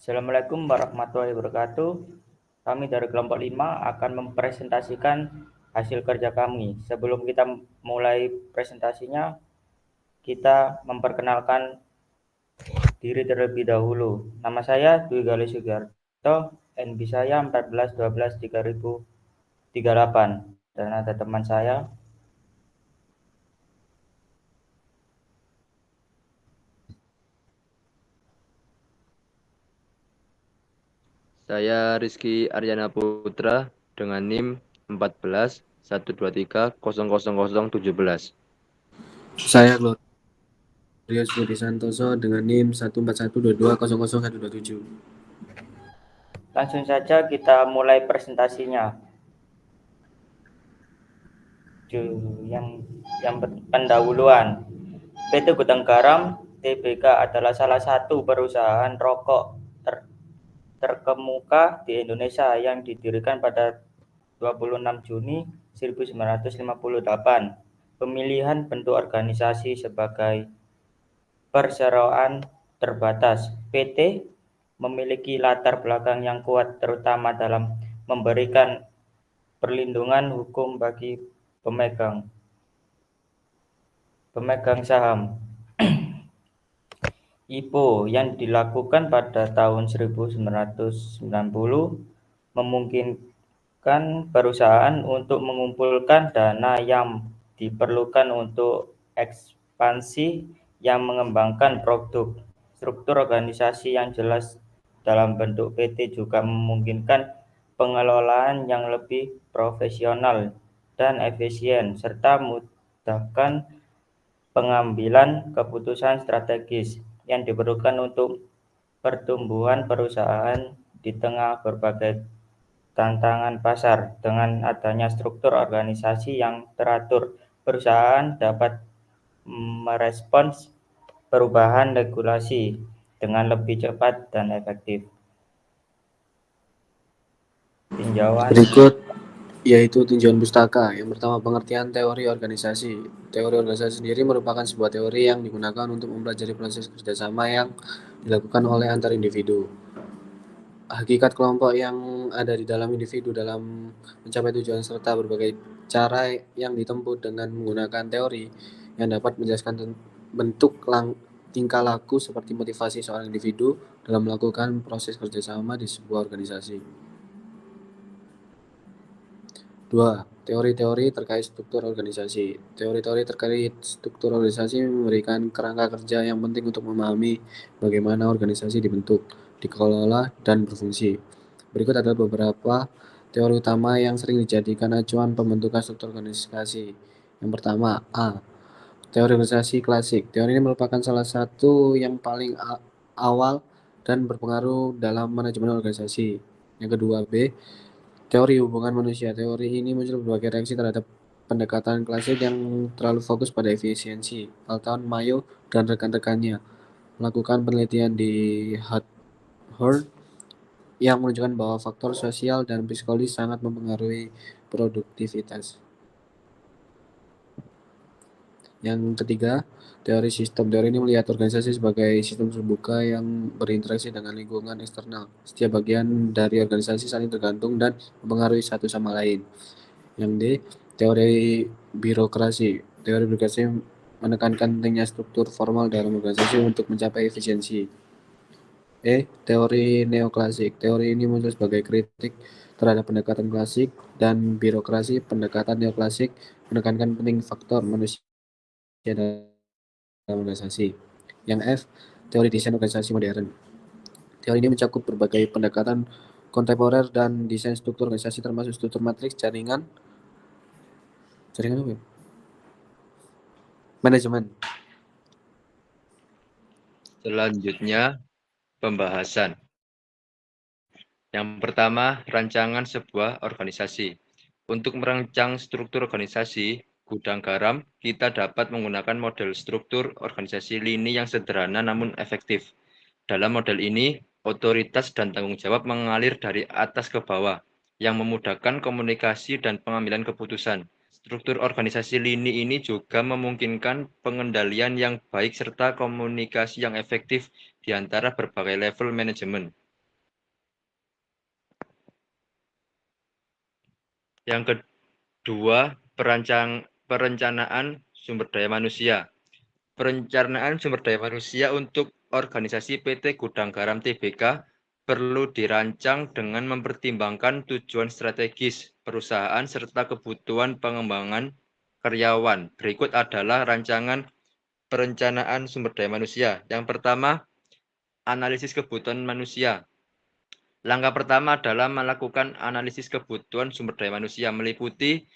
Assalamualaikum warahmatullahi wabarakatuh. Kami dari kelompok 5 akan mempresentasikan hasil kerja kami. Sebelum kita mulai presentasinya, kita memperkenalkan diri terlebih dahulu. Nama saya Dwi Galih Sugiarto, NB saya 14123038. Dan ada teman saya. Saya Rizky Aryana Putra dengan NIM 14 123 00017. Saya Glorious Budi Santoso dengan NIM 1412200127. Langsung saja kita mulai presentasinya. Yang pendahuluan. PT Gudang Garam Tbk adalah salah satu perusahaan rokok terkemuka di Indonesia yang didirikan pada 26 Juni 1958. Pemilihan bentuk organisasi sebagai perseroan terbatas. PT memiliki latar belakang yang kuat terutama dalam memberikan perlindungan hukum bagi pemegang saham. IPO yang dilakukan pada tahun 1990 memungkinkan perusahaan untuk mengumpulkan dana yang diperlukan untuk ekspansi yang mengembangkan produk. Struktur organisasi yang jelas dalam bentuk PT juga memungkinkan pengelolaan yang lebih profesional dan efisien serta memudahkan pengambilan keputusan strategis yang diperlukan untuk pertumbuhan perusahaan di tengah berbagai tantangan pasar. Dengan adanya struktur organisasi yang teratur, perusahaan dapat merespons perubahan regulasi dengan lebih cepat dan efektif. Tinjauan Berikut yaitu tinjauan pustaka. Yang pertama, pengertian teori organisasi. Teori organisasi sendiri merupakan sebuah teori yang digunakan untuk mempelajari proses kerjasama yang dilakukan oleh antar individu. Hakikat kelompok yang ada di dalam individu dalam mencapai tujuan serta berbagai cara yang ditempuh dengan menggunakan teori yang dapat menjelaskan bentuk tingkah laku seperti motivasi seorang individu dalam melakukan proses kerjasama di sebuah organisasi. 2. Teori-teori terkait struktur organisasi. Teori-teori terkait struktur organisasi memberikan kerangka kerja yang penting untuk memahami bagaimana organisasi dibentuk, dikelola, dan berfungsi. Berikut adalah beberapa teori utama yang sering dijadikan acuan pembentukan struktur organisasi. Yang pertama, A. Teori organisasi klasik. Teori ini merupakan salah satu yang paling awal dan berpengaruh dalam manajemen organisasi. Yang kedua, B. Teori hubungan manusia. Teori ini muncul berbagai reaksi terhadap pendekatan klasik yang terlalu fokus pada efisiensi. Alton, Mayo, dan rekan-rekannya melakukan penelitian di Harvard yang menunjukkan bahwa faktor sosial dan psikologis sangat mempengaruhi produktivitas. Yang ketiga, teori sistem. Teori ini melihat organisasi sebagai sistem terbuka yang berinteraksi dengan lingkungan eksternal. Setiap bagian dari organisasi saling tergantung dan mempengaruhi satu sama lain. Yang D, teori birokrasi. Teori birokrasi menekankan pentingnya struktur formal dalam organisasi untuk mencapai efisiensi. E, teori neoklasik. Teori ini muncul sebagai kritik terhadap pendekatan klasik dan birokrasi. Pendekatan neoklasik menekankan penting faktor manusia dalam organisasi. Yang F, teori desain organisasi modern. Teori ini mencakup berbagai pendekatan kontemporer dan desain struktur organisasi termasuk struktur matriks, jaringan apa ya? Manajemen. Selanjutnya, pembahasan. Yang pertama, rancangan sebuah organisasi. Untuk merancang struktur organisasi Gudang Garam, kita dapat menggunakan model struktur organisasi lini yang sederhana namun efektif. Dalam model ini, otoritas dan tanggung jawab mengalir dari atas ke bawah, yang memudahkan komunikasi dan pengambilan keputusan. Struktur organisasi lini ini juga memungkinkan pengendalian yang baik serta komunikasi yang efektif di antara berbagai level manajemen. Yang kedua, perencanaan sumber daya manusia. Perencanaan sumber daya manusia untuk organisasi PT Gudang Garam Tbk perlu dirancang dengan mempertimbangkan tujuan strategis perusahaan serta kebutuhan pengembangan karyawan. Berikut adalah rancangan perencanaan sumber daya manusia. Yang pertama, analisis kebutuhan manusia. Langkah pertama adalah melakukan analisis kebutuhan sumber daya manusia, meliputi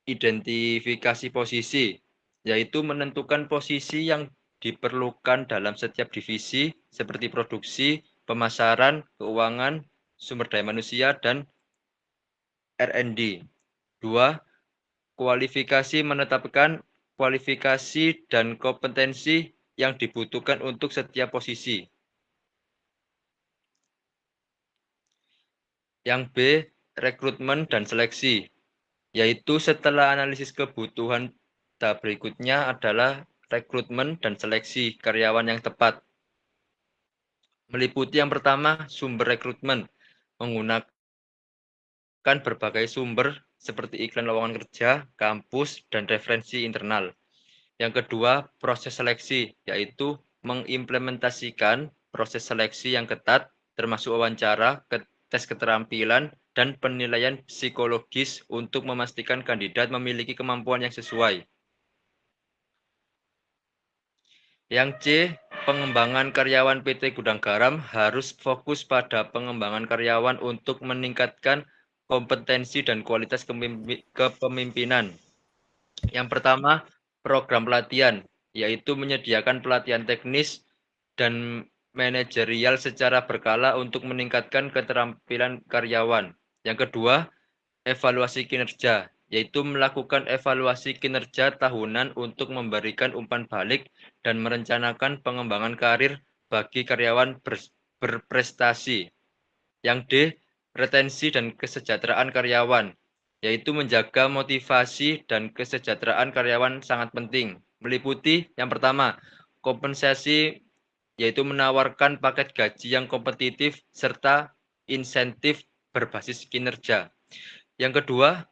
identifikasi posisi, yaitu menentukan posisi yang diperlukan dalam setiap divisi seperti produksi, pemasaran, keuangan, sumber daya manusia, dan R&D. 2. Kualifikasi, menetapkan kualifikasi dan kompetensi yang dibutuhkan untuk setiap posisi. Yang B, rekrutmen dan seleksi, yaitu setelah analisis kebutuhan, tahap berikutnya adalah rekrutmen dan seleksi karyawan yang tepat. Meliputi yang pertama, sumber rekrutmen, menggunakan berbagai sumber seperti iklan lowongan kerja, kampus, dan referensi internal. Yang kedua, proses seleksi, yaitu mengimplementasikan proses seleksi yang ketat, termasuk wawancara, tes keterampilan, dan penilaian psikologis untuk memastikan kandidat memiliki kemampuan yang sesuai. Yang C, pengembangan karyawan PT Gudang Garam harus fokus pada pengembangan karyawan untuk meningkatkan kompetensi dan kualitas kepemimpinan. Yang pertama, program pelatihan, yaitu menyediakan pelatihan teknis dan manajerial secara berkala untuk meningkatkan keterampilan karyawan. Yang kedua, evaluasi kinerja, yaitu melakukan evaluasi kinerja tahunan untuk memberikan umpan balik dan merencanakan pengembangan karir bagi karyawan berprestasi. Yang D, retensi dan kesejahteraan karyawan, yaitu menjaga motivasi dan kesejahteraan karyawan sangat penting. Meliputi yang pertama, kompensasi, yaitu menawarkan paket gaji yang kompetitif serta insentif berbasis kinerja. Yang kedua,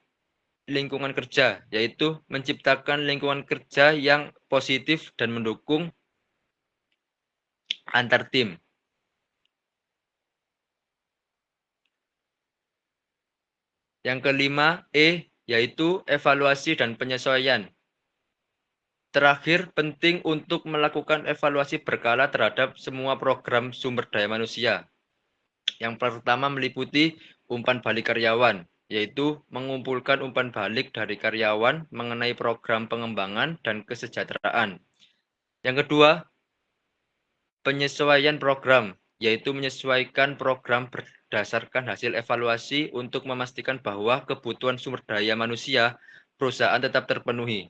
lingkungan kerja, yaitu menciptakan lingkungan kerja yang positif dan mendukung antar tim. Yang kelima, E, yaitu evaluasi dan penyesuaian. Terakhir, penting untuk melakukan evaluasi berkala terhadap semua program sumber daya manusia. Yang pertama meliputi umpan balik karyawan, yaitu mengumpulkan umpan balik dari karyawan mengenai program pengembangan dan kesejahteraan. Yang kedua, penyesuaian program, yaitu menyesuaikan program berdasarkan hasil evaluasi untuk memastikan bahwa kebutuhan sumber daya manusia perusahaan tetap terpenuhi.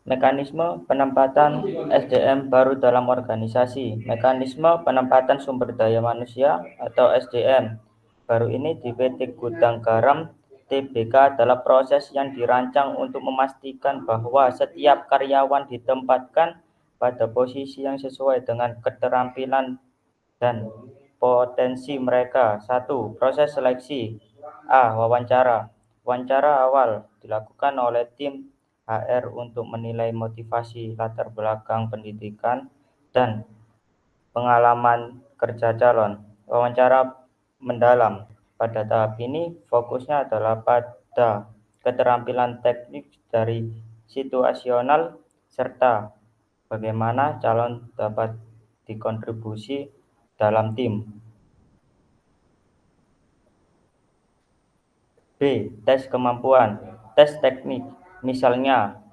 Mekanisme penempatan SDM baru dalam organisasi. Mekanisme penempatan sumber daya manusia atau SDM baru ini di PT Gudang Garam Tbk adalah proses yang dirancang untuk memastikan bahwa setiap karyawan ditempatkan pada posisi yang sesuai dengan keterampilan dan potensi mereka. 1. Proses seleksi. A. Wawancara. Wawancara awal dilakukan oleh tim HR untuk menilai motivasi, latar belakang pendidikan, dan pengalaman kerja calon. Wawancara mendalam. Pada tahap ini, fokusnya adalah pada keterampilan teknik dari situasional serta bagaimana calon dapat dikontribusi dalam tim. B. Tes kemampuan. Tes teknik. Misalnya,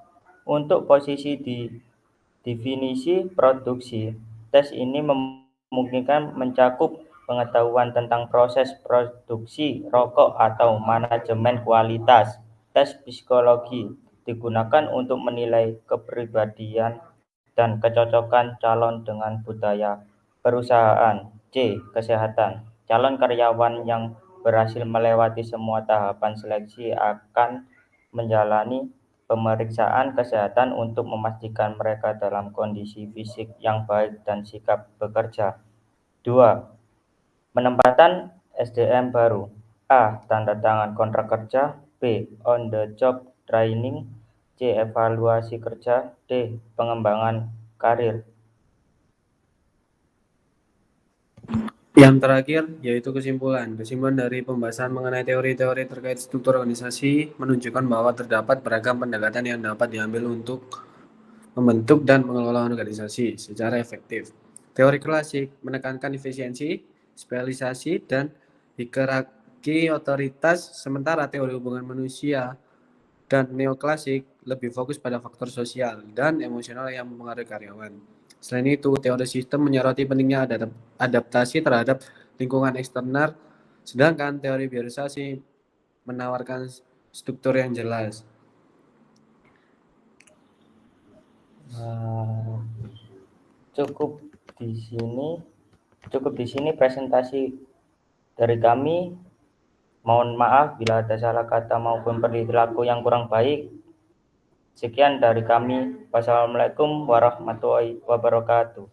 untuk posisi di definisi produksi, tes ini memungkinkan mencakup pengetahuan tentang proses produksi rokok atau manajemen kualitas. Tes psikologi digunakan untuk menilai kepribadian dan kecocokan calon dengan budaya perusahaan. C. Kesehatan. Calon karyawan yang berhasil melewati semua tahapan seleksi akan menjalani pemeriksaan kesehatan untuk memastikan mereka dalam kondisi fisik yang baik dan sikap bekerja. 2. Penempatan SDM baru. A. Tanda tangan kontrak kerja. B. On the job training. C. Evaluasi kerja. D. Pengembangan karir. Yang terakhir yaitu kesimpulan. Kesimpulan dari pembahasan mengenai teori-teori terkait struktur organisasi menunjukkan bahwa terdapat beragam pendekatan yang dapat diambil untuk membentuk dan mengelola organisasi secara efektif. Teori klasik menekankan efisiensi, spesialisasi, dan hierarki otoritas, sementara teori hubungan manusia dan neoklasik lebih fokus pada faktor sosial dan emosional yang mempengaruhi karyawan. Selain itu, teori sistem menyoroti pentingnya adaptasi terhadap lingkungan eksternal, sedangkan teori birokrasi menawarkan struktur yang jelas. Cukup di sini presentasi dari kami. Mohon maaf bila ada salah kata maupun perilaku yang kurang baik. Sekian dari kami. Wassalamualaikum warahmatullahi wabarakatuh.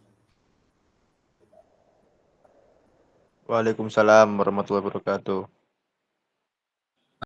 Waalaikumsalam warahmatullahi wabarakatuh.